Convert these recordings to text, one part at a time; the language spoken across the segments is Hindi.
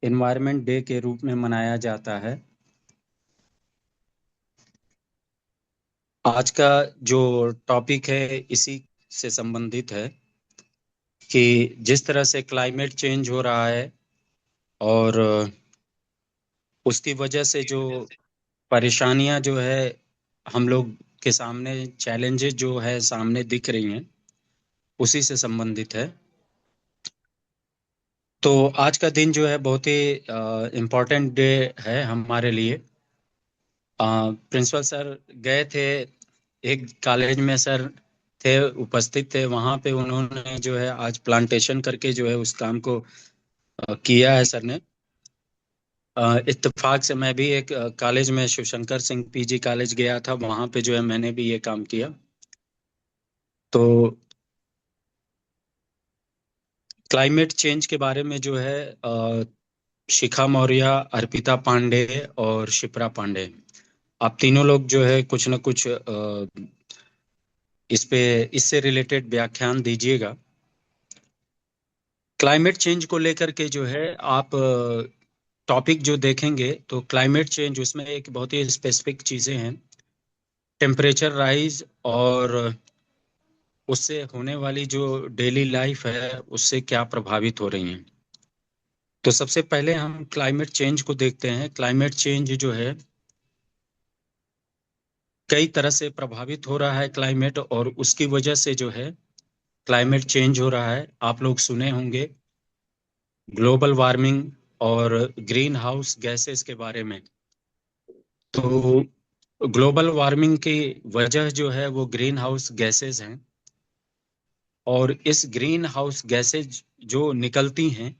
एनवायरनमेंट डे के रूप में मनाया जाता है। आज का जो टॉपिक है इसी से संबंधित है कि जिस तरह से क्लाइमेट चेंज हो रहा है और उसकी वजह से जो परेशानियां जो है हम लोग के सामने, चैलेंजेस जो है सामने दिख रही हैं, उसी से संबंधित है। तो आज का दिन जो है बहुत ही इम्पोर्टेंट डे है हमारे लिए। प्रिंसिपल सर गए थे, एक कॉलेज में सर थे, उपस्थित थे वहां पे। उन्होंने जो है आज प्लांटेशन करके जो है उस काम को किया है सर ने। इत्तेफाक से मैं भी एक कॉलेज में शिवशंकर सिंह पीजी कॉलेज गया था, वहां पे जो है मैंने भी ये काम किया। तो क्लाइमेट चेंज के बारे में जो है शिखा मौर्य, अर्पिता पांडे और शिप्रा पांडे, आप तीनों लोग जो है कुछ न कुछ इस पे इससे रिलेटेड व्याख्यान दीजिएगा। क्लाइमेट चेंज को लेकर के जो है आप टॉपिक जो देखेंगे तो क्लाइमेट चेंज, उसमें एक बहुत ही स्पेसिफिक चीजें हैं। टेम्परेचर राइज और उससे होने वाली जो डेली लाइफ है उससे क्या प्रभावित हो रही हैं। तो सबसे पहले हम क्लाइमेट चेंज को देखते हैं। क्लाइमेट चेंज जो है कई तरह से प्रभावित हो रहा है क्लाइमेट, और उसकी वजह से जो है क्लाइमेट चेंज हो रहा है। आप लोग सुने होंगे ग्लोबल वार्मिंग और ग्रीन हाउस गैसेस के बारे में। तो ग्लोबल वार्मिंग की वजह जो है वो ग्रीन हाउस गैसेस हैं, और इस ग्रीन हाउस गैसेज जो निकलती हैं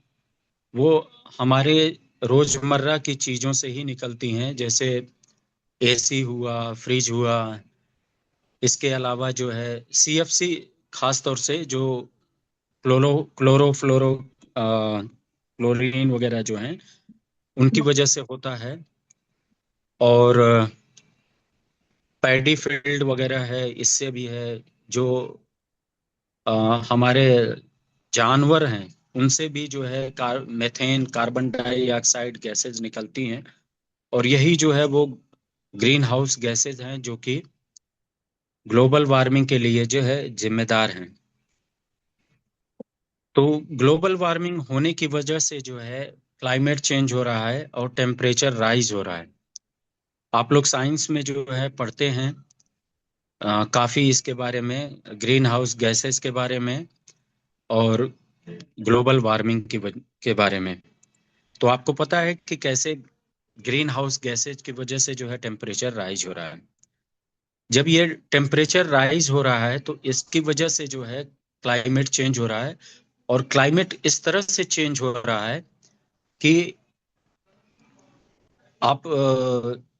वो हमारे रोजमर्रा की चीजों से ही निकलती हैं, जैसे एसी हुआ, फ्रिज हुआ। इसके अलावा जो है सीएफसी, खास तौर से जो क्लोरोफ्लोरो क्लोरीन वगैरह जो हैं, उनकी वजह से होता है। और पैडी फील्ड वगैरह है, इससे भी है। जो अ, हमारे जानवर हैं उनसे भी जो है मेथेन, कार्बन डाइऑक्साइड गैसेज निकलती हैं, और यही जो है वो ग्रीन हाउस गैसेज हैं जो कि ग्लोबल वार्मिंग के लिए जो है जिम्मेदार हैं। तो ग्लोबल वार्मिंग होने की वजह से जो है क्लाइमेट चेंज हो रहा है और टेम्परेचर राइज हो रहा है। आप लोग साइंस में जो है पढ़ते हैं काफी इसके बारे में, ग्रीन हाउस गैसेस के बारे में और ग्लोबल वार्मिंग के बारे में। तो आपको पता है कि कैसे ग्रीन हाउस गैसेज की वजह से जो है टेम्परेचर राइज हो रहा है। जब ये टेम्परेचर राइज हो रहा है तो इसकी वजह से जो है क्लाइमेट चेंज हो रहा है। और क्लाइमेट इस तरह से चेंज हो रहा है कि आप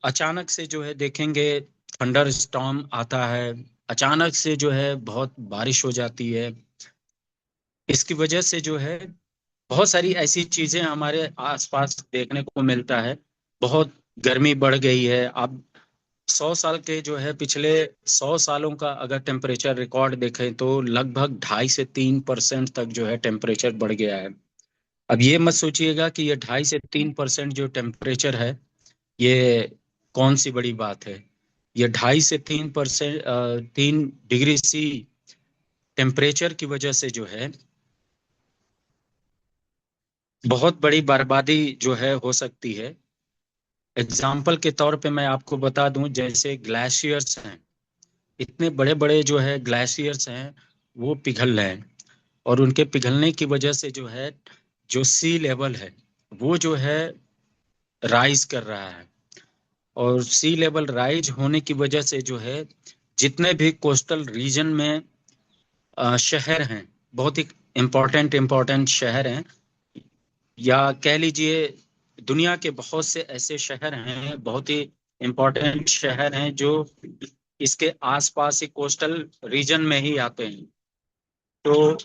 अचानक से जो है देखेंगे थंडर स्टॉर्म आता है, अचानक से जो है बहुत बारिश हो जाती है। इसकी वजह से जो है बहुत सारी ऐसी चीजें हमारे आसपास देखने को मिलता है। बहुत गर्मी बढ़ गई है। अब 100 साल के जो है पिछले 100 सालों का अगर टेम्परेचर रिकॉर्ड देखें तो लगभग 2.5 से 3% तक जो है टेम्परेचर बढ़ गया है। अब ये मत सोचिएगा कि ये 2.5 से 3% जो टेम्परेचर है ये कौन सी बड़ी बात है। ये 2.5 से 3%, 3 डिग्री सी टेम्परेचर की वजह से जो है बहुत बड़ी बर्बादी जो है हो सकती है। एग्जाम्पल के तौर पे मैं आपको बता दूं, जैसे ग्लेशियर्स हैं, इतने बड़े बड़े जो है ग्लेशियर्स हैं वो पिघल रहे हैं, और उनके पिघलने की वजह से जो है जो सी लेवल है वो जो है राइज कर रहा है। और सी लेवल राइज होने की वजह से जो है जितने भी कोस्टल रीजन में शहर हैं, बहुत ही इम्पोर्टेंट इम्पोर्टेंट शहर हैं, या कह लीजिए दुनिया के बहुत से ऐसे शहर हैं, बहुत ही इम्पोर्टेंट शहर हैं जो इसके आसपास ही कोस्टल रीजन में ही आते हैं। तो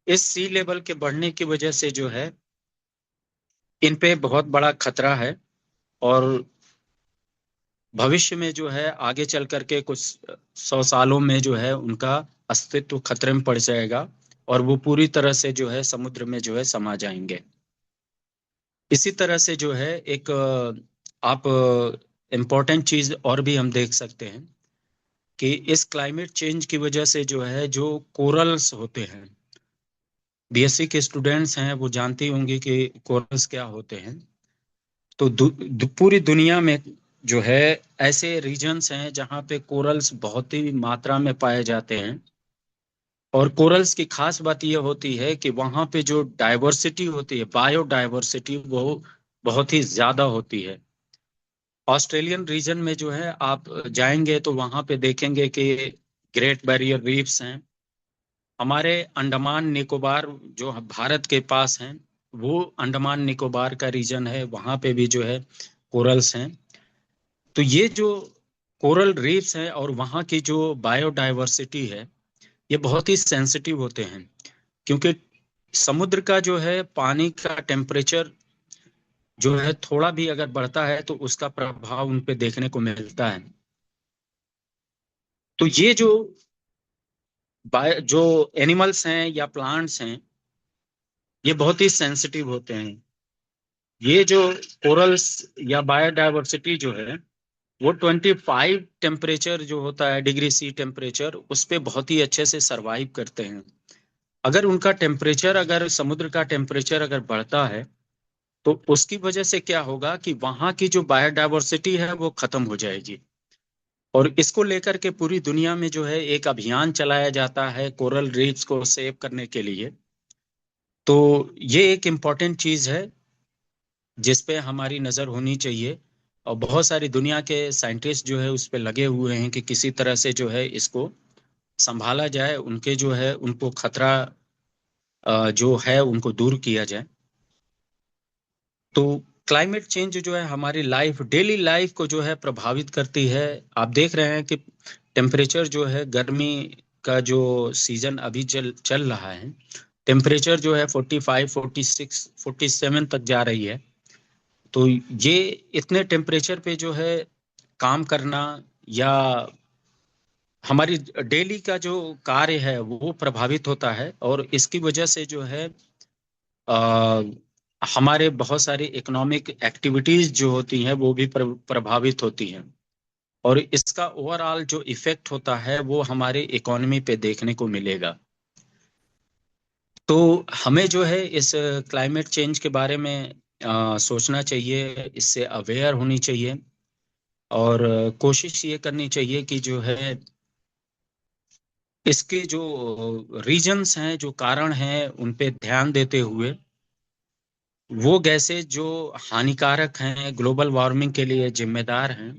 इस सी लेवल के बढ़ने की वजह से जो है इन पे बहुत बड़ा खतरा है, और भविष्य में जो है आगे चल करके कुछ 100 सालों में जो है उनका अस्तित्व खतरे में पड़ जाएगा, और वो पूरी तरह से जो है समुद्र में जो है समा जाएंगे। इसी तरह से जो है एक आप इम्पोर्टेंट चीज और भी हम देख सकते हैं कि इस क्लाइमेट चेंज की वजह से जो है जो कोरल्स होते हैं, बीएससी के स्टूडेंट्स हैं वो जानती होंगी कि कोरल्स क्या होते हैं। तो पूरी दुनिया में जो है ऐसे रीजन्स हैं जहाँ पे कोरल्स बहुत ही मात्रा में पाए जाते हैं। और कोरल्स की खास बात यह होती है कि वहाँ पे जो डाइवर्सिटी होती है, बायोडाइवर्सिटी, वो बहुत ही ज्यादा होती है। ऑस्ट्रेलियन रीजन में जो है आप जाएंगे तो वहाँ पे देखेंगे कि ग्रेट बैरियर रीफ्स हैं। हमारे अंडमान निकोबार जो भारत के पास हैं, वो अंडमान निकोबार का रीजन है, वहाँ पे भी जो है कोरल्स हैं। तो ये जो कोरल रीफ्स हैं और वहाँ की जो बायोडाइवर्सिटी है, ये बहुत ही सेंसिटिव होते हैं, क्योंकि समुद्र का जो है पानी का टेम्परेचर जो है थोड़ा भी अगर बढ़ता है तो उसका प्रभाव उन पे देखने को मिलता है। तो ये जो जो एनिमल्स हैं या प्लांट्स हैं, ये बहुत ही सेंसिटिव होते हैं। ये जो कोरल्स या बायोडाइवर्सिटी जो है, वो 25 टेम्परेचर जो होता है, डिग्री सी टेम्परेचर, उस पे बहुत ही अच्छे से सरवाइव करते हैं। अगर उनका टेम्परेचर, अगर समुद्र का टेम्परेचर अगर बढ़ता है तो उसकी वजह से क्या होगा कि वहां की जो बायोडाइवर्सिटी है वो खत्म हो जाएगी। और इसको लेकर के पूरी दुनिया में जो है एक अभियान चलाया जाता है कोरल रीफ्स को सेव करने के लिए। तो ये एक इम्पॉर्टेंट चीज है जिस पे हमारी नजर होनी चाहिए। और बहुत सारी दुनिया के साइंटिस्ट जो है उस पे लगे हुए हैं कि किसी तरह से जो है इसको संभाला जाए, उनके जो है उनको खतरा जो है उनको दूर किया जाए। तो क्लाइमेट चेंज जो है हमारी लाइफ, डेली लाइफ को जो है प्रभावित करती है। आप देख रहे हैं कि टेम्परेचर जो है, गर्मी का जो सीजन अभी चल चल रहा है, टेम्परेचर जो है 45, 46, 47 तक जा रही है। तो ये इतने टेम्परेचर पे जो है काम करना, या हमारी डेली का जो कार्य है वो प्रभावित होता है। और इसकी वजह से जो है अ, हमारे बहुत सारी इकोनॉमिक एक्टिविटीज जो होती हैं वो भी प्रभावित होती हैं। और इसका ओवरऑल जो इफेक्ट होता है वो हमारे इकोनॉमी पे देखने को मिलेगा। तो हमें जो है इस क्लाइमेट चेंज के बारे में सोचना चाहिए, इससे अवेयर होनी चाहिए। और कोशिश ये करनी चाहिए कि जो है इसके जो रीजन्स हैं, जो कारण हैं, उन पे ध्यान देते हुए वो गैसें जो हानिकारक हैं, ग्लोबल वार्मिंग के लिए जिम्मेदार हैं,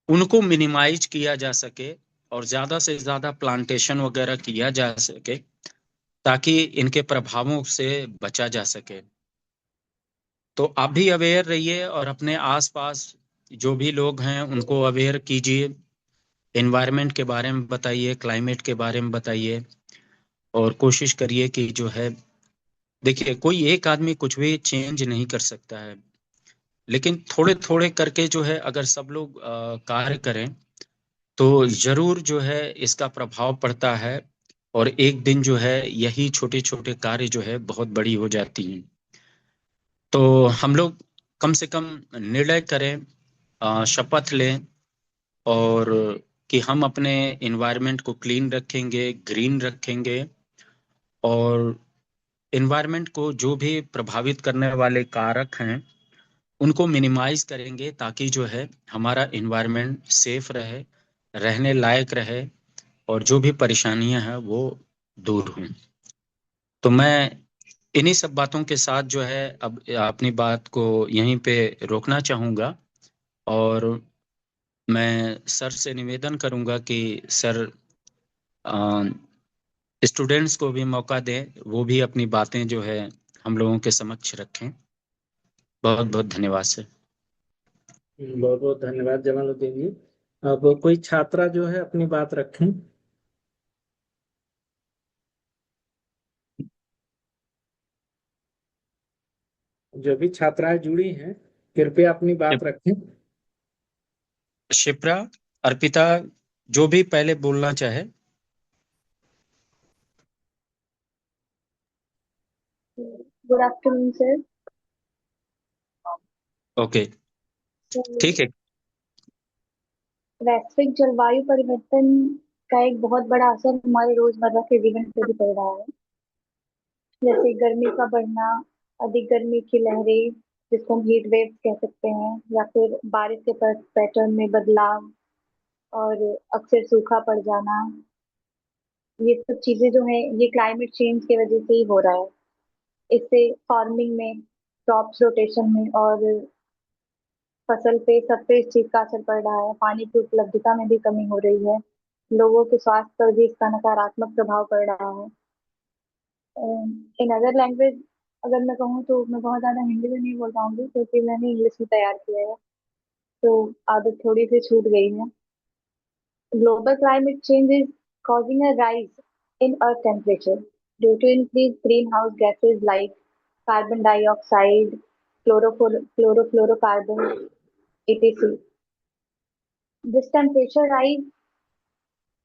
उनको मिनिमाइज किया जा सके और ज्यादा से ज्यादा प्लांटेशन वगैरह किया जा सके, ताकि इनके प्रभावों से बचा जा सके। तो आप भी अवेयर रहिए और अपने आसपास जो भी लोग हैं उनको अवेयर कीजिए, एनवायरनमेंट के बारे में बताइए, क्लाइमेट के बारे में बताइए। और कोशिश करिए कि जो है, देखिए कोई एक आदमी कुछ भी चेंज नहीं कर सकता है, लेकिन थोड़े थोड़े करके जो है अगर सब लोग कार्य करें तो जरूर जो है इसका प्रभाव पड़ता है। और एक दिन जो है यही छोटे छोटे कार्य जो है बहुत बड़ी हो जाती हैं। तो हम लोग कम से कम निर्णय करें, शपथ लें, और कि हम अपने इन्वायरमेंट को क्लीन रखेंगे, ग्रीन रखेंगे। और इन्वायरमेंट को जो भी प्रभावित करने वाले कारक हैं उनको मिनिमाइज करेंगे, ताकि जो है हमारा इन्वायरमेंट सेफ रहे, रहने लायक रहे, और जो भी परेशानियां हैं वो दूर हों। तो मैं इन्हीं सब बातों के साथ जो है अब अपनी बात को यहीं पे रोकना चाहूंगा। और मैं सर से निवेदन करूंगा कि सर स्टूडेंट्स को भी मौका दें, वो भी अपनी बातें जो है हम लोगों के समक्ष रखें। बहुत बहुत धन्यवाद सर। बहुत बहुत धन्यवाद जमालुद्दीन जी। अब कोई छात्रा जो है अपनी बात रखें। जो भी छात्राएं जुड़ी हैं कृपया अपनी बात रखें। शिप्रा, अर्पिता, जो भी पहले बोलना चाहे। Good afternoon sir. ओके, तो ठीक है। वैश्विक जलवायु परिवर्तन का एक बहुत बड़ा असर हमारे रोजमर्रा के जीवन पे भी पड़ रहा है। जैसे गर्मी का बढ़ना, अधिक गर्मी की लहरें जिसको हम हीट वेव्स कह सकते हैं, या फिर बारिश के पैटर्न में बदलाव और अक्सर सूखा पड़ जाना। ये सब चीजें जो है ये क्लाइमेट चेंज की वजह से ही हो रहा है। इससे फार्मिंग में, क्रॉप्स रोटेशन में और फसल पे सब पे इस चीज का असर पड़ रहा है। पानी की उपलब्धता में भी कमी हो रही है। लोगों के स्वास्थ्य पर भी इसका नकारात्मक प्रभाव पड़ रहा है। इन अदर लैंग्वेज अगर मैं कहूँ तो मैं बहुत ज्यादा हिंदी में नहीं बोल पाऊंगी क्योंकि मैंने इंग्लिश में तैयार किया है, तो आदत थोड़ी सी छूट गई है। Global climate change is causing a rise in earth temperature due to increased greenhouse gases like carbon dioxide, chlorofluorocarbons, etc. This temperature rise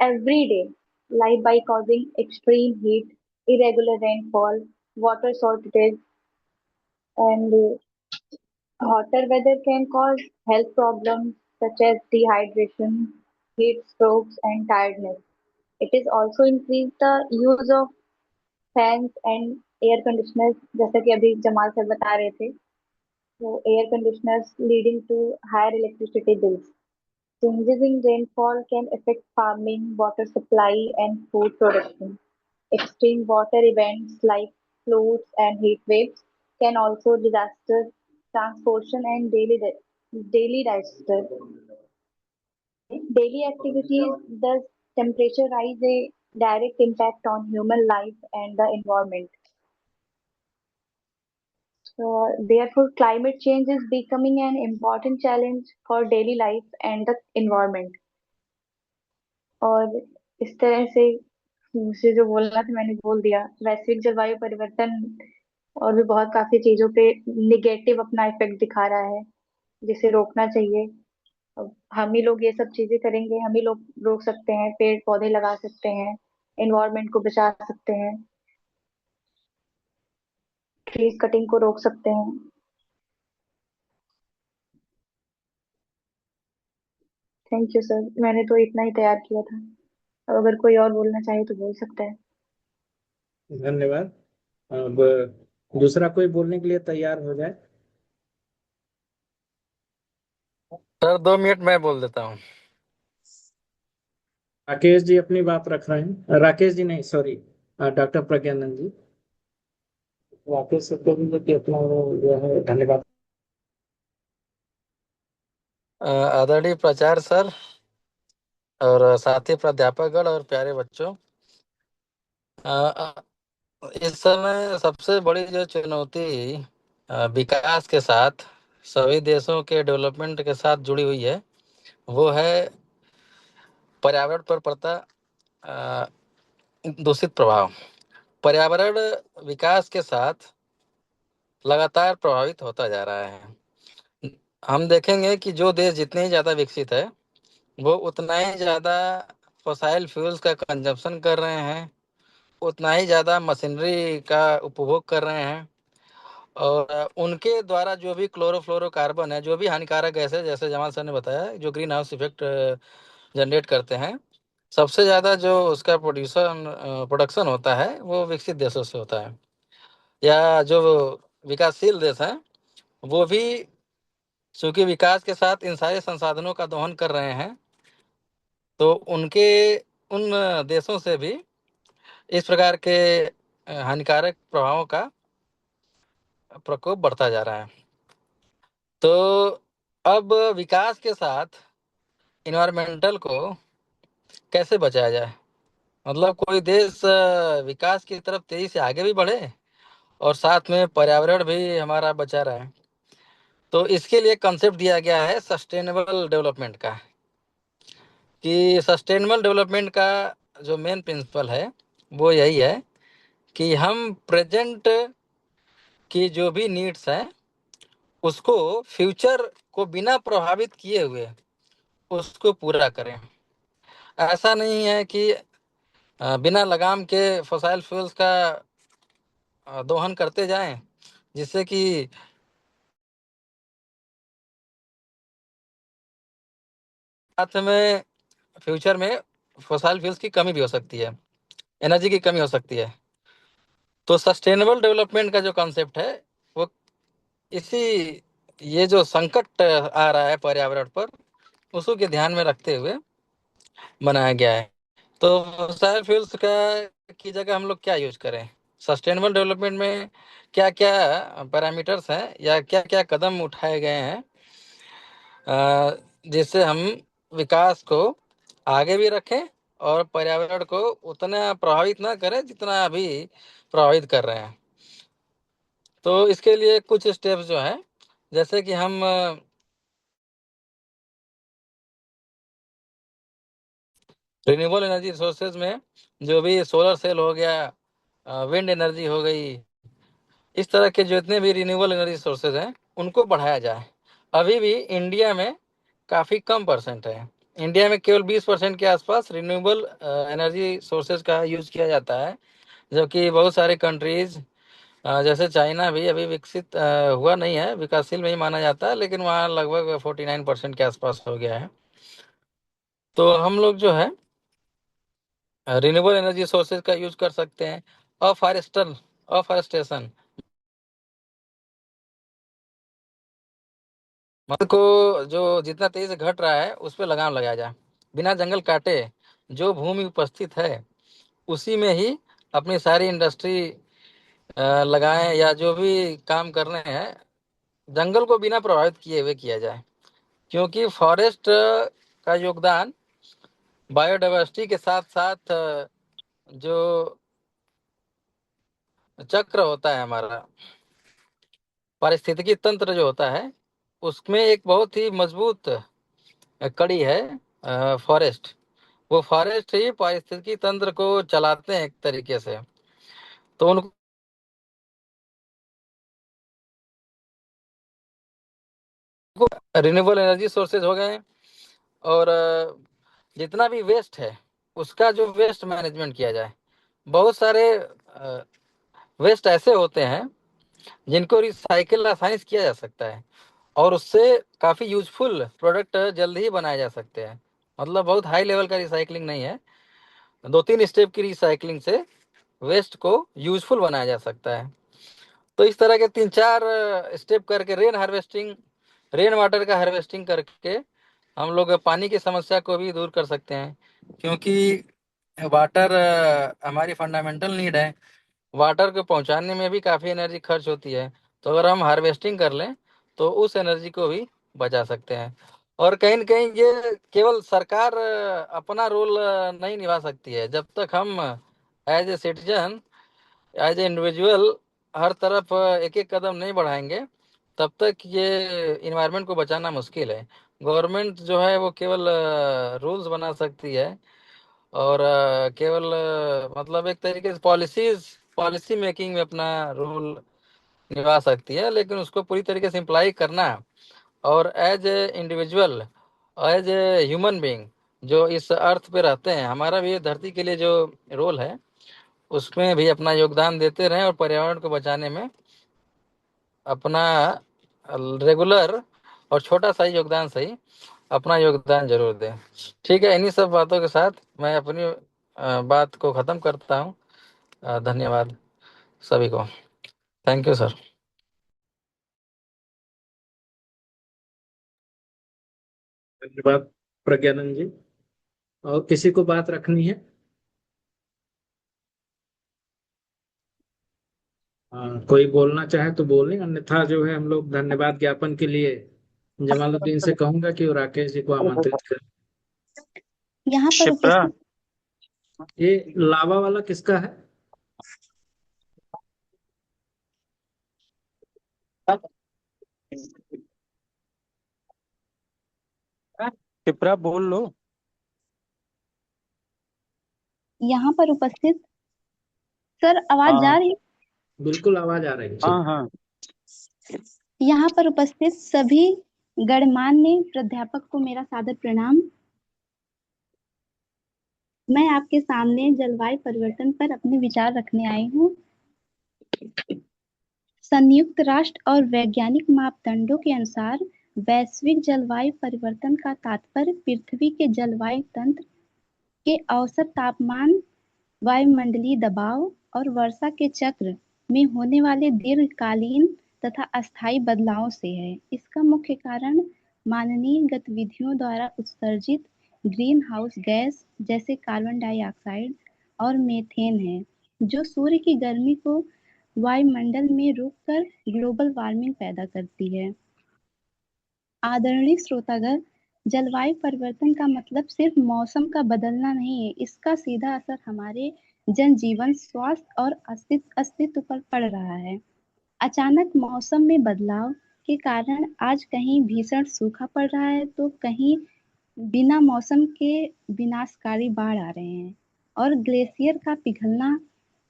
every day, like by causing extreme heat, irregular rainfall, water shortages, and hotter weather can cause health problems such as dehydration, heat strokes, and tiredness. It is also increased the use of fans and air conditioners, जैसा कि अभी जमाल सर बता रहे थे, तो air conditioners leading to higher electricity bills. Changes in rainfall can affect farming, water supply, and food production. Extreme water events like floods and heat waves can also disaster transportation and daily disaster. Daily activities, thus temperature rise a direct impact on human life and the environment. So, therefore, climate change is becoming an important challenge for daily life and the environment. और इस तरह से मुझे जो बोलना था मैंने बोल दिया। वैश्विक जलवायु परिवर्तन और भी बहुत काफी चीजों पे निगेटिव अपना इफेक्ट दिखा रहा है, जिसे रोकना चाहिए। अब हम ही लोग ये सब चीजें करेंगे, हम ही लोग रोक सकते हैं, पेड़ पौधे लगा सकते हैं, एनवायरनमेंट को बचा सकते हैं, ट्रीज कटिंग को रोक सकते हैं। थैंक यू सर, मैंने तो इतना ही तैयार किया था। अब अगर कोई और बोलना चाहे तो बोल सकता है। धन्यवाद। अब दूसरा कोई बोलने के लिए तैयार हो जाए। सर 2 मिनट मैं बोल देता हूँ। राकेश जी अपनी बात रख रहे हैं। राकेश जी नहीं, सॉरी, डॉक्टर प्रज्ञानंद जी। राकेश से कहेंगे कि अपना वो जो है, धन्यवाद। आदरणीय प्राचार्य सर और साथी प्राध्यापकगण और प्यारे बच्चों, इस समय सबसे बड़ी जो चुनौती विकास के साथ सभी देशों के डेवलपमेंट के साथ जुड़ी हुई है वो है पर्यावरण पर पड़ता दूषित प्रभाव। पर्यावरण विकास के साथ लगातार प्रभावित होता जा रहा है। हम देखेंगे कि जो देश जितने ही ज़्यादा विकसित है वो उतना ही ज़्यादा फॉसाइल फ्यूल्स का कंजप्शन कर रहे हैं, उतना ही ज़्यादा मशीनरी का उपभोग कर रहे हैं और उनके द्वारा जो भी क्लोरोफ्लोरोकार्बन है, जो भी हानिकारक गैस है, जैसे जमाल सर ने बताया, जो ग्रीन हाउस इफेक्ट जनरेट करते हैं, सबसे ज़्यादा जो उसका प्रोडक्शन होता है वो विकसित देशों से होता है। या जो विकासशील देश हैं वो भी चूंकि विकास के साथ इन सारे संसाधनों का दोहन कर रहे हैं, तो उनके उन देशों से भी इस प्रकार के हानिकारक प्रभावों का प्रकोप बढ़ता जा रहा है। तो अब विकास के साथ इन्वायरमेंटल को कैसे बचाया जाए, मतलब कोई देश विकास की तरफ तेजी से आगे भी बढ़े और साथ में पर्यावरण भी हमारा बचा रहे। तो इसके लिए कंसेप्ट दिया गया है सस्टेनेबल डेवलपमेंट का, कि सस्टेनेबल डेवलपमेंट का जो मेन प्रिंसिपल है वो यही है कि हम प्रेजेंट की जो भी नीड्स हैं उसको फ्यूचर को बिना प्रभावित किए हुए उसको पूरा करें। ऐसा नहीं है कि बिना लगाम के फॉसाइल फ्यूल्स का दोहन करते जाएं जिससे कि साथ में फ्यूचर में फॉसिल फ्यूल्स की कमी भी हो सकती है, एनर्जी की कमी हो सकती है। तो सस्टेनेबल डेवलपमेंट का जो कॉन्सेप्ट है वो इसी ये जो संकट आ रहा है पर्यावरण पर, उसको के ध्यान में रखते हुए बनाया गया है। तो फॉसिल फ्यूल्स का की जगह हम लोग क्या यूज करें, सस्टेनेबल डेवलपमेंट में क्या क्या पैरामीटर्स हैं या क्या क्या कदम उठाए गए हैं जिससे हम विकास को आगे भी रखें और पर्यावरण को उतना प्रभावित ना करें जितना अभी प्रभावित कर रहे हैं। तो इसके लिए कुछ स्टेप्स जो हैं, जैसे कि हम रिन्यूएबल एनर्जी सोर्सेज में जो भी सोलर सेल हो गया, विंड एनर्जी हो गई, इस तरह के जितने भी रिन्यूएबल एनर्जी सोर्सेज हैं उनको बढ़ाया जाए। अभी भी इंडिया में काफ़ी कम परसेंट है, इंडिया में केवल 20% के आसपास रिन्यूएबल एनर्जी सोर्सेज का यूज किया जाता है, जबकि बहुत सारे कंट्रीज जैसे चाइना भी अभी विकसित हुआ नहीं है, विकासशील में ही माना जाता है, लेकिन वहाँ लगभग 49% के आसपास हो गया है। तो हम लोग जो है रिन्यूएबल एनर्जी सोर्सेज का यूज कर सकते हैं। अफॉरेस्टेशन मतलब को जो जितना तेजी से घट रहा है उस पर लगाम लगाया जाए, बिना जंगल काटे जो भूमि उपस्थित है उसी में ही अपनी सारी इंडस्ट्री लगाएं या जो भी काम करने हैं जंगल को बिना प्रभावित किए हुए किया जाए, क्योंकि फॉरेस्ट का योगदान बायोडाइवर्सिटी के साथ साथ जो चक्र होता है हमारा पारिस्थितिकी तंत्र जो होता है उसमें एक बहुत ही मजबूत कड़ी है फॉरेस्ट। वो फॉरेस्ट ही पारिस्थितिकी तंत्र को चलाते हैं एक तरीके से। तो उनको रिन्यूएबल एनर्जी सोर्सेज हो गए और जितना भी वेस्ट है उसका जो वेस्ट मैनेजमेंट किया जाए। बहुत सारे वेस्ट ऐसे होते हैं जिनको रिसाइकिल आसानी से किया जा सकता है और उससे काफ़ी यूजफुल प्रोडक्ट जल्द ही बनाए जा सकते हैं। मतलब बहुत हाई लेवल का रिसाइकलिंग नहीं है, 2-3 स्टेप की रिसाइकलिंग से वेस्ट को यूजफुल बनाया जा सकता है। तो इस तरह के 3-4 स्टेप करके रेन वाटर का हार्वेस्टिंग करके हम लोग पानी की समस्या को भी दूर कर सकते हैं, क्योंकि वाटर हमारी फंडामेंटल नीड है। वाटर को पहुंचाने में भी काफ़ी एनर्जी खर्च होती है, तो अगर हम हार्वेस्टिंग कर लें तो उस एनर्जी को भी बचा सकते हैं। और कहीं न कहीं ये केवल सरकार अपना रोल नहीं निभा सकती है, जब तक हम as a citizen as a individual हर तरफ एक एक कदम नहीं बढ़ाएंगे तब तक ये इन्वायरमेंट को बचाना मुश्किल है। गवर्नमेंट जो है वो केवल रूल्स बना सकती है और केवल मतलब एक तरीके से पॉलिसी मेकिंग में अपना रोल निभा सकती है, लेकिन उसको पूरी तरीके से इम्प्लाई करना और as a individual as a human being जो इस अर्थ पे रहते हैं, हमारा भी धरती के लिए जो रोल है उसमें भी अपना योगदान देते रहें और पर्यावरण को बचाने में अपना रेगुलर और छोटा सा ही योगदान सही अपना योगदान जरूर दें। ठीक है, इन्हीं सब बातों के साथ मैं अपनी बात को ख़त्म करता हूँ। धन्यवाद सभी को। Thank you sir. धन्यवाद प्रज्ञानंद जी। और किसी को बात रखनी है? कोई बोलना चाहे तो बोलें, अन्यथा जो है हम लोग धन्यवाद ज्ञापन के लिए जमालुद्दीन से कहूंगा कि वो राकेश जी को आमंत्रित करें। यहाँ पर शिप्रा, उपस्थित ये लावा वाला किसका है? शिप्रा बोल लो। यहाँ पर उपस्थित सर, आवाज जा हाँ रही? बिल्कुल आवाज आ रही है, हाँ ठीक। हाँ। यहाँ पर उपस्थित सभी गणमान्य प्राध्यापक को मेरा सादर प्रणाम। मैं आपके सामने जलवायु परिवर्तन पर अपने विचार रखने आई हूँ। संयुक्त राष्ट्र और वैज्ञानिक मापदंडों के अनुसार वैश्विक जलवायु परिवर्तन का तात्पर्य पृथ्वी के जलवायु तंत्र के औसत तापमान, वायुमंडलीय दबाव और वर्षा के चक्र में होने वाले दीर्घकालीन तथा अस्थायी बदलावों से है। इसका मुख्य कारण मानवीय गतिविधियों द्वारा उत्सर्जित ग्रीन हाउस गैस जैसे कार्बन डाइऑक्साइड और मीथेन है, जो सूर्य की गर्मी को वायुमंडल में रोककर ग्लोबल वार्मिंग पैदा करती है। आदरणीय श्रोतागण, जलवायु परिवर्तन का मतलब सिर्फ मौसम का बदलना नहीं है, इसका सीधा असर हमारे जनजीवन, स्वास्थ्य और अस्तित्व पर पड़ रहा है। अचानक मौसम में बदलाव के कारण आज कहीं भीषण सूखा पड़ रहा है तो कहीं बिना मौसम के विनाशकारी बाढ़ आ रहे हैं, और ग्लेशियर का पिघलना,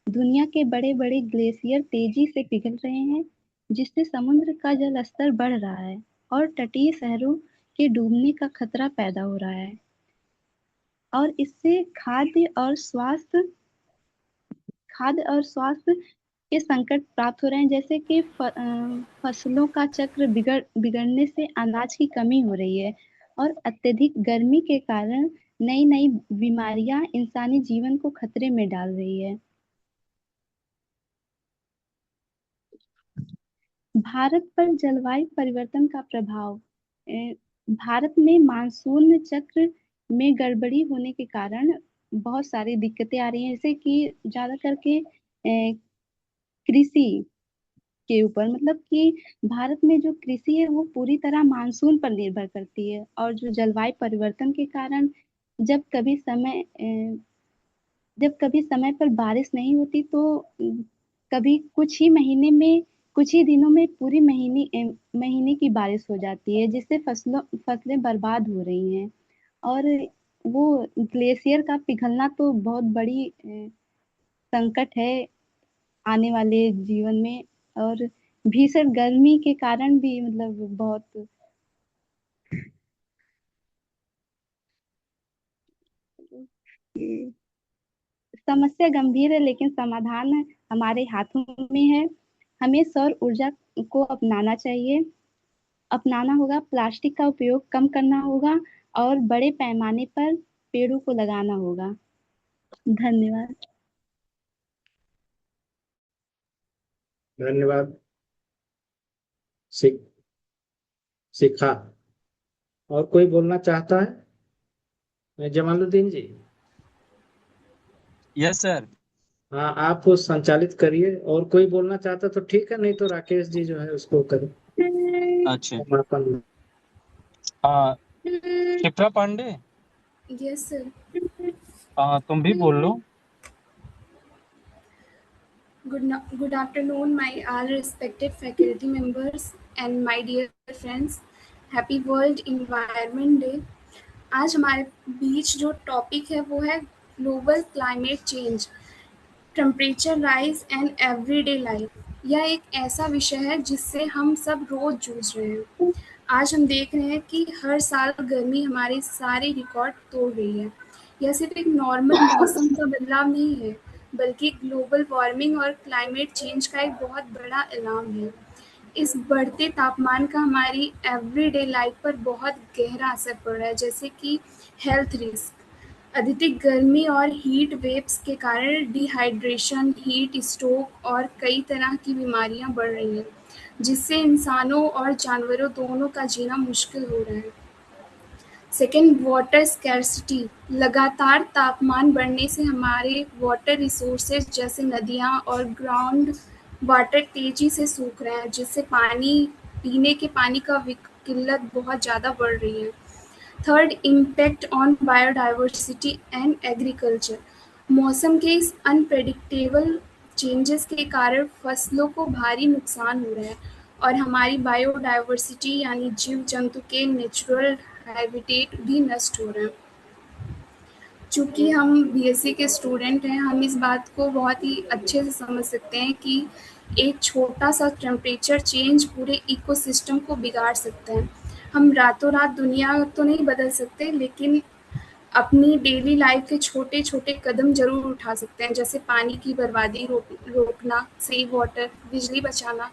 दुनिया के बड़े-बड़े ग्लेशियर तेजी से पिघल रहे हैं, जिससे समुद्र का जल स्तर बढ़ रहा है और तटीय शहरों के डूबने का खतरा पैदा हो रहा है। और इससे खाद्य और स्वास्थ्य के संकट प्राप्त हो रहे हैं, जैसे कि फसलों का चक्र बिगड़ने से अनाज की कमी हो रही है, और अत्यधिक गर्मी के कारण नई नई बीमारियां इंसानी जीवन को खतरे में डाल रही है। भारत पर जलवायु परिवर्तन का प्रभाव। भारत में मानसून चक्र में गड़बड़ी होने के कारण बहुत सारी दिक्कतें आ रही हैं, जैसे कि ज्यादा करके कृषि के ऊपर, मतलब कि भारत में जो कृषि है वो पूरी तरह मानसून पर निर्भर करती है, और जो जलवायु परिवर्तन के कारण जब कभी समय पर बारिश नहीं होती तो कभी कुछ ही दिनों में पूरी महीने की बारिश हो जाती है, जिससे फसलें बर्बाद हो रही हैं। और वो ग्लेशियर का पिघलना तो बहुत बड़ी संकट है आने वाले जीवन में, और भीषण गर्मी के कारण भी मतलब बहुत समस्या गंभीर है, लेकिन समाधान हमारे हाथों में है। हमें सौर ऊर्जा को अपनाना होगा, प्लास्टिक का उपयोग कम करना होगा, और बड़े पैमाने पर पेड़ों को लगाना होगा। धन्यवाद। धन्यवाद शिखा। और कोई बोलना चाहता है? जमालुद्दीन जी। Yes sir. हाँ, आप संचालित करिए, और कोई बोलना चाहता तो ठीक है, नहीं तो राकेश जी जो है उसको करें अच्छा। समापन। शिप्रा पांडे। Yes sir. तुम भी बोल लो। Good afternoon, my all respected faculty members and my dear friends. Happy World Environment Day. आज हमारे बीच जो टॉपिक है वो है global climate change, temperature rise and everyday life. यह एक ऐसा विषय है जिससे हम सब रोज जूझ रहे हैं। आज हम देख रहे हैं कि हर साल गर्मी हमारे सारे रिकॉर्ड तोड़ रही है। यह सिर्फ एक नॉर्मल मौसम का बदलाव नहीं है, बल्कि ग्लोबल वार्मिंग और क्लाइमेट चेंज का एक बहुत बड़ा इल्हाम है। इस बढ़ते तापमान का हमारी एवरीडे लाइफ पर बहुत गहरा असर पड़ रहा है, जैसे कि हेल्थ रिस्क, अत्यधिक गर्मी और हीट वेव्स के कारण डिहाइड्रेशन, हीट स्ट्रोक और कई तरह की बीमारियां बढ़ रही हैं, जिससे इंसानों और जानवरों दोनों का जीना मुश्किल हो रहा है। Second, water scarcity. लगातार तापमान बढ़ने से हमारे वाटर रिसोर्सेज जैसे नदियाँ और ग्राउंड वाटर तेजी से सूख रहे हैं, जिससे पीने के पानी का किल्लत बहुत ज़्यादा बढ़ रही है। Third, impact on biodiversity and agriculture. मौसम के इस अनप्रेडिक्टेबल चेंजेस के कारण फसलों को भारी नुकसान हो रहा है, और हमारी बायोडाइवर्सिटी यानी जीव जंतु के नेचुरल हैबिटेट भी नष्ट हो रहे हैं। चूँकि हम बीएससी के स्टूडेंट हैं, हम इस बात को बहुत ही अच्छे से समझ सकते हैं कि एक छोटा सा टेम्परेचर चेंज पूरे इकोसिस्टम को बिगाड़ सकता है। हम रातों रात दुनिया तो नहीं बदल सकते, लेकिन अपनी डेली लाइफ के छोटे छोटे कदम जरूर उठा सकते हैं, जैसे पानी की बर्बादी रोकना, सेव वाटर, बिजली बचाना।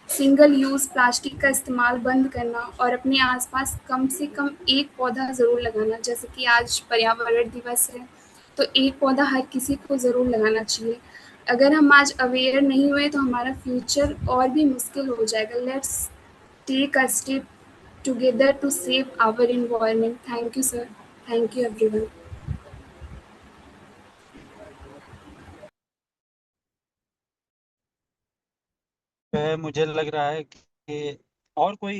सिंगल यूज़ प्लास्टिक का इस्तेमाल बंद करना और अपने आसपास कम से कम एक पौधा ज़रूर लगाना। जैसे कि आज पर्यावरण दिवस है, तो एक पौधा हर किसी को ज़रूर लगाना चाहिए। अगर हम आज अवेयर नहीं हुए तो हमारा फ्यूचर और भी मुश्किल हो जाएगा। Let's take a step together to save our environment. Thank you sir. Thank you everyone. मुझे लग रहा है कि और कोई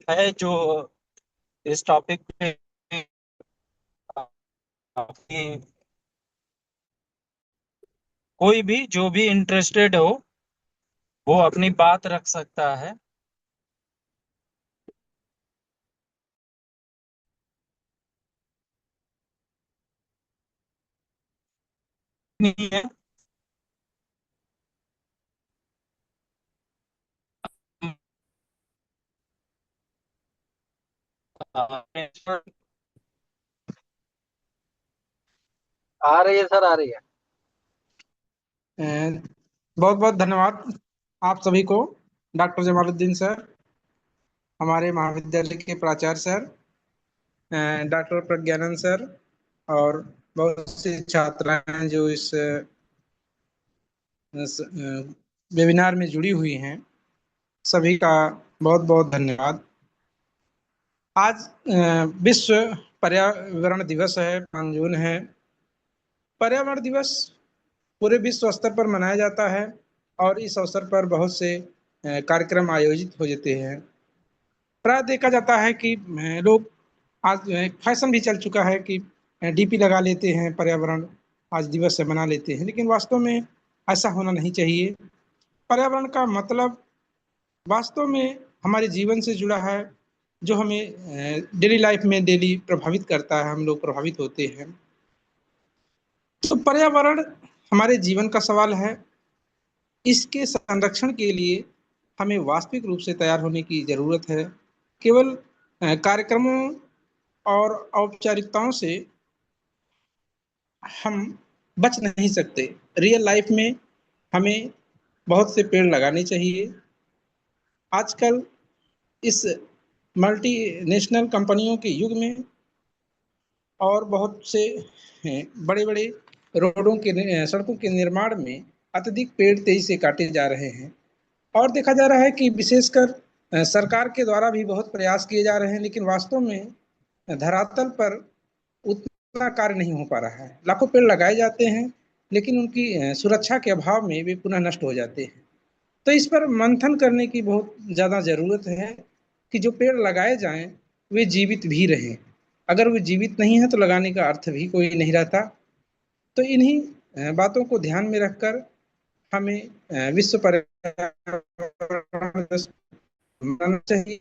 है जो इस टॉपिक पे आपकी, कोई भी जो भी इंटरेस्टेड हो वो अपनी बात रख सकता है। नहीं है? आ रही है सर, आ रही है। बहुत बहुत धन्यवाद आप सभी को। डॉक्टर जमालुद्दीन सर, हमारे महाविद्यालय के प्राचार्य सर, डॉक्टर प्रज्ञानंद सर, और बहुत सी छात्राएं जो इस वेबिनार में जुड़ी हुई हैं, सभी का बहुत बहुत धन्यवाद। आज विश्व पर्यावरण दिवस है, 5 जून है। पर्यावरण दिवस पूरे विश्व स्तर पर मनाया जाता है और इस अवसर पर बहुत से कार्यक्रम आयोजित हो जाते हैं। प्राय देखा जाता है कि लोग आज फैशन भी चल चुका है कि डीपी लगा लेते हैं, पर्यावरण आज दिवस से मना लेते हैं, लेकिन वास्तव में ऐसा होना नहीं चाहिए। पर्यावरण का मतलब वास्तव में हमारे जीवन से जुड़ा है, जो हमें डेली लाइफ में डेली प्रभावित करता है, हम लोग प्रभावित होते हैं। तो पर्यावरण हमारे जीवन का सवाल है। इसके संरक्षण के लिए हमें वास्तविक रूप से तैयार होने की जरूरत है। केवल कार्यक्रमों और औपचारिकताओं से हम बच नहीं सकते। रियल लाइफ में हमें बहुत से पेड़ लगाने चाहिए। आजकल इस मल्टीनेशनल कंपनियों के युग में और बहुत से बड़े बड़े रोडों के सड़कों के निर्माण में अत्यधिक पेड़ तेजी से काटे जा रहे हैं और देखा जा रहा है कि विशेषकर सरकार के द्वारा भी बहुत प्रयास किए जा रहे हैं, लेकिन वास्तव में धरातल पर उतना कार्य नहीं हो पा रहा है। लाखों पेड़ लगाए जाते हैं, लेकिन उनकी सुरक्षा के अभाव में वे पुनः नष्ट हो जाते हैं। तो इस पर मंथन करने की बहुत ज़्यादा ज़रूरत है कि जो पेड़ लगाए जाएं वे जीवित भी रहें। अगर वे जीवित नहीं है तो लगाने का अर्थ भी कोई नहीं रहता। तो इन्हीं बातों को ध्यान में रखकर हमें विश्व पर्यावरण दिवस मनाना चाहिए।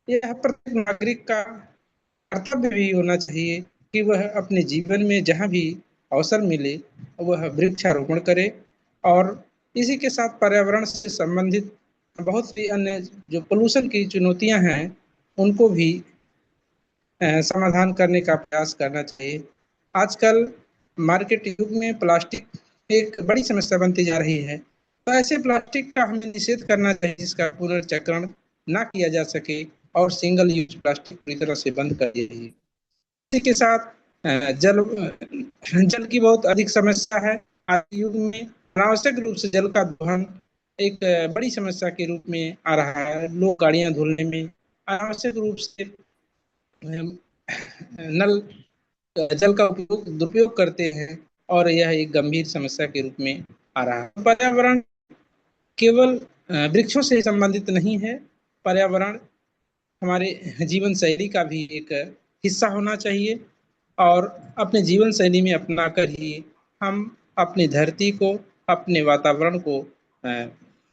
यह प्रत्येक नागरिक का कर्तव्य भी होना चाहिए कि वह अपने जीवन में जहाँ भी अवसर मिले वह वृक्षारोपण करे और इसी के साथ पर्यावरण से संबंधित बहुत सी अन्य जो पोल्यूशन की चुनौतियां हैं उनको भी समाधान करने का प्रयास करना चाहिए। आजकल मार्केट युग में प्लास्टिक एक बड़ी समस्या बनती जा रही है, तो ऐसे प्लास्टिक का हमें निषेध करना चाहिए जिसका पुनर्चक्रण ना किया जा सके और सिंगल यूज प्लास्टिक पूरी तरह से बंद कर दिया जाए। इसी के साथ जल की बहुत अधिक समस्या है। आज युग में अनावश्यक रूप से जल का दोहन एक बड़ी समस्या के रूप में आ रहा है। लोग गाड़ियां धुलने में अनावश्यक रूप से नल जल का दुरुपयोग करते हैं और यह एक गंभीर समस्या के रूप में आ रहा है। पर्यावरण केवल वृक्षों से संबंधित नहीं है, पर्यावरण हमारे जीवन शैली का भी एक हिस्सा होना चाहिए और अपने जीवन शैली में अपनाकर ही हम अपनी धरती को, अपने वातावरण को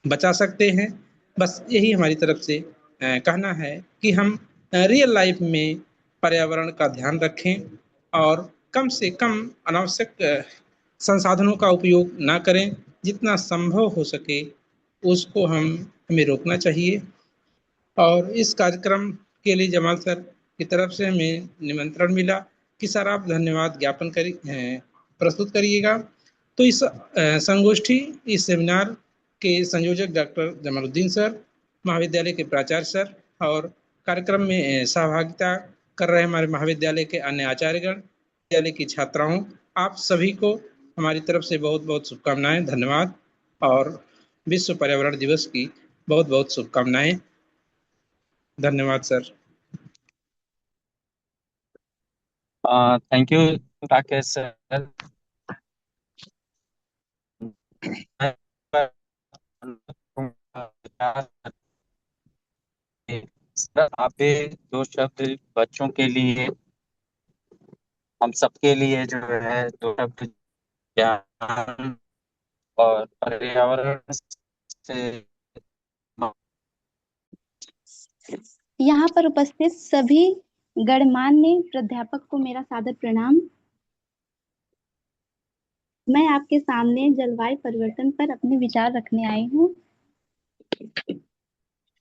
बचा सकते हैं। बस यही हमारी तरफ से कहना है कि हम रियल लाइफ में पर्यावरण का ध्यान रखें और कम से कम अनावश्यक संसाधनों का उपयोग ना करें। जितना संभव हो सके उसको हमें रोकना चाहिए। और इस कार्यक्रम के लिए जमाल सर की तरफ से हमें निमंत्रण मिला कि सर आप धन्यवाद ज्ञापन प्रस्तुत करिएगा। तो इस संगोष्ठी, इस सेमिनार के संयोजक डॉक्टर जमालुद्दीन सर, महाविद्यालय के प्राचार्य सर और कार्यक्रम में सहभागिता कर रहे हमारे महाविद्यालय के अन्य आचार्यगण, विद्यालय की छात्राओं, आप सभी को हमारी तरफ से बहुत बहुत शुभकामनाएं, धन्यवाद और विश्व पर्यावरण दिवस की बहुत बहुत शुभकामनाएं। धन्यवाद sir. Thank you Rakesh sir. Sir आप भी दो शब्द बच्चों के लिए, हम सबके लिए जो है दो शब्द ज्ञान और पर्यावरण से। यहाँ पर उपस्थित सभी गणमान्य प्राध्यापक को मेरा सादर प्रणाम। मैं आपके सामने जलवायु परिवर्तन पर अपने विचार रखने आई हूँ।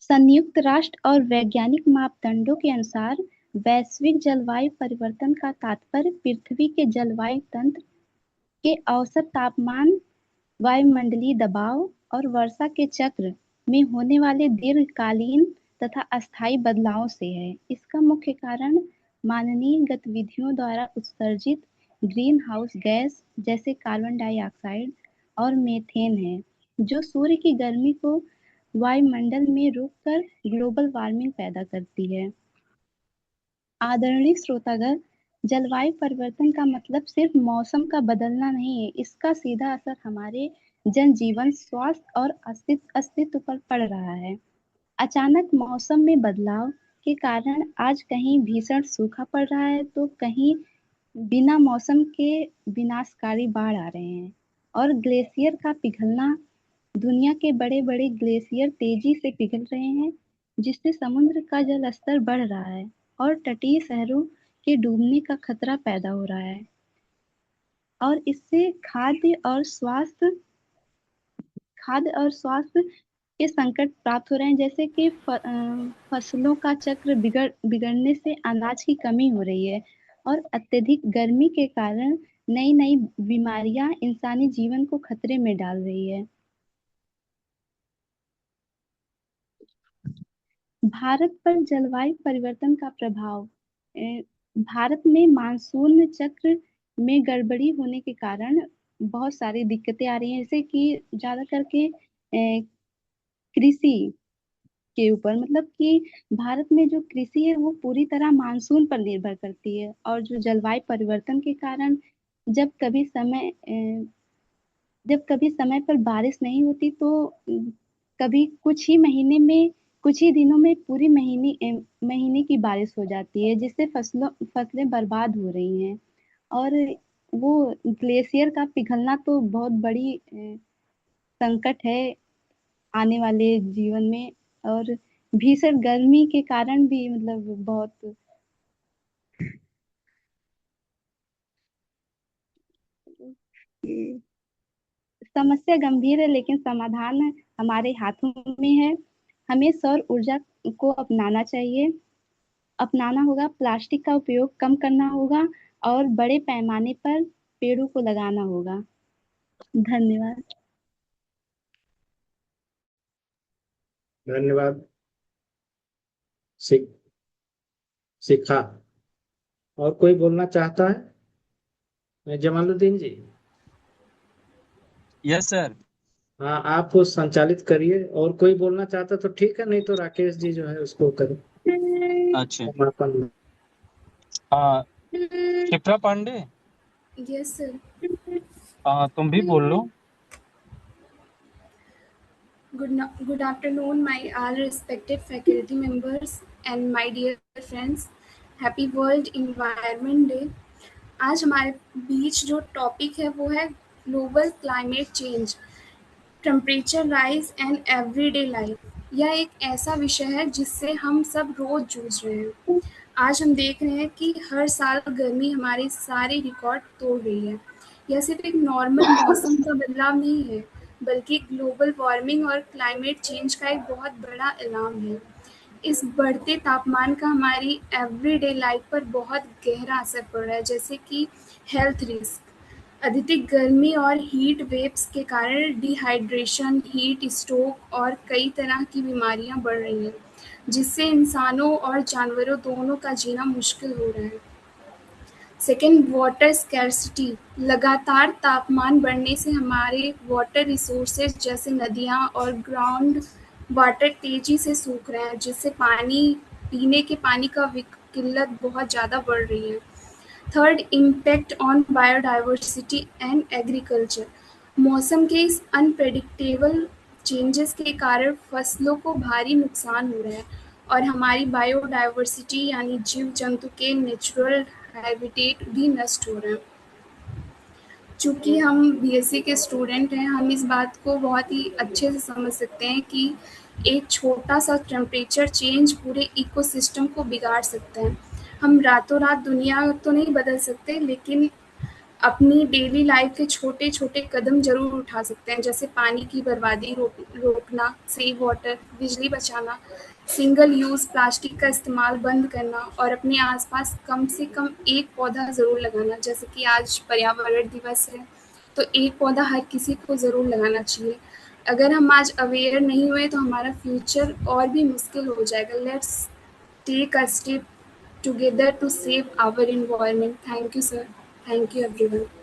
संयुक्त राष्ट्र और वैज्ञानिक मापदंडों के अनुसार वैश्विक जलवायु परिवर्तन का तात्पर्य पृथ्वी के जलवायु तंत्र के औसत तापमान, वायुमंडलीय दबाव और वर्षा के चक्र में होने वाले दीर्घकालीन तथा अस्थायी बदलावों से है। इसका मुख्य कारण मानवीय गतिविधियों द्वारा उत्सर्जित ग्रीन हाउस गैस जैसे कार्बन डाइऑक्साइड और मीथेन है, जो सूर्य की गर्मी को वायुमंडल में रोककर ग्लोबल वार्मिंग पैदा करती है। आदरणीय श्रोतागण, जलवायु परिवर्तन का मतलब सिर्फ मौसम का बदलना नहीं है, इसका सीधा असर हमारे जनजीवन, स्वास्थ्य और अस्तित्व पर पड़ रहा है। अचानक मौसम में बदलाव के कारण आज कहीं भीषण सूखा पड़ रहा है तो कहीं बिना मौसम के विनाशकारी बाढ़ आ रहे हैं, और ग्लेशियर का पिघलना, दुनिया के बड़े बड़े ग्लेशियर तेजी से पिघल रहे हैं, जिससे समुद्र का जल स्तर बढ़ रहा है और तटीय शहरों के डूबने का खतरा पैदा हो रहा है। और इससे खाद्य और स्वास्थ्य के संकट प्राप्त हो रहे हैं, जैसे कि फसलों का चक्र बिगड़ने से अनाज की कमी हो रही है, और अत्यधिक गर्मी के कारण नई नई बीमारियां इंसानी जीवन को खतरे में डाल रही है। भारत पर जलवायु परिवर्तन का प्रभाव। भारत में मानसून चक्र में गड़बड़ी होने के कारण बहुत सारी दिक्कतें आ रही हैं, जैसे कि ज्यादा करके कृषि के ऊपर, मतलब कि भारत में जो कृषि है वो पूरी तरह मानसून पर निर्भर करती है, और जो जलवायु परिवर्तन के कारण जब कभी समय पर बारिश नहीं होती तो कभी कुछ ही दिनों में पूरी महीने की बारिश हो जाती है, जिससे फसलें बर्बाद हो रही हैं। और वो ग्लेशियर का पिघलना तो बहुत बड़ी संकट है आने वाले जीवन में, और भीषण गर्मी के कारण भी मतलब बहुत समस्या गंभीर है, लेकिन समाधान हमारे हाथों में है। हमें सौर ऊर्जा को अपनाना होगा, प्लास्टिक का उपयोग कम करना होगा और बड़े पैमाने पर पेड़ों को लगाना होगा। धन्यवाद। धन्यवाद शिखा। और कोई बोलना चाहता है? जमालुद्दीन जी। Yes sir. हाँ, आप संचालित करिए, और कोई बोलना चाहता तो ठीक है, नहीं तो राकेश जी जो है उसको करें अच्छा। समापन। Shipra Pandey, yes sir. तुम भी बोल लो। Good afternoon, my all respected faculty members and my dear friends. Happy World Environment Day. आज हमारे बीच जो टॉपिक है वो है global climate change, temperature rise and everyday life. यह एक ऐसा विषय है जिससे हम सब रोज जूझ रहे हैं। आज हम देख रहे हैं कि हर साल गर्मी हमारे सारे रिकॉर्ड तोड़ रही है। यह सिर्फ एक नॉर्मल मौसम का बदलाव नहीं है, बल्कि ग्लोबल वार्मिंग और क्लाइमेट चेंज का एक बहुत बड़ा इल्जाम है। इस बढ़ते तापमान का हमारी एवरीडे लाइफ पर बहुत गहरा असर पड़ रहा है, जैसे कि हेल्थ रिस्क, अधिक गर्मी और हीट वेव्स के कारण डिहाइड्रेशन, हीट स्ट्रोक और कई तरह की बीमारियां बढ़ रही हैं, जिससे इंसानों और जानवरों दोनों का जीना मुश्किल हो रहा है। Second, water scarcity. लगातार तापमान बढ़ने से हमारे वाटर रिसोर्सेज जैसे नदियाँ और ग्राउंड वाटर तेजी से सूख रहे हैं, जिससे पीने के पानी का किल्लत बहुत ज़्यादा बढ़ रही है। Third, impact on biodiversity and agriculture. मौसम के इस अनप्रेडिक्टेबल चेंजेस के कारण फसलों को भारी नुकसान हो रहा है और हमारी बायोडाइवर्सिटी यानी जीव जंतु के नेचुरल हैबिटेट भी नष्ट हो रहे हैं। चूँकि हम बीएससी के स्टूडेंट हैं, हम इस बात को बहुत ही अच्छे से समझ सकते हैं कि एक छोटा सा टेम्परेचर चेंज पूरे इकोसिस्टम को बिगाड़ सकता है। हम रातों रात दुनिया तो नहीं बदल सकते, लेकिन अपनी डेली लाइफ के छोटे छोटे कदम जरूर उठा सकते हैं, जैसे पानी की बर्बादी रोकना, सेव वाटर, बिजली बचाना, सिंगल यूज़ प्लास्टिक का इस्तेमाल बंद करना और अपने आसपास कम से कम एक पौधा ज़रूर लगाना। जैसे कि आज पर्यावरण दिवस है, तो एक पौधा हर किसी को ज़रूर लगाना चाहिए। अगर हम आज अवेयर नहीं हुए तो हमारा फ्यूचर और भी मुश्किल हो जाएगा। Let's take a step together to save our environment. Thank you, sir. Thank you, everyone.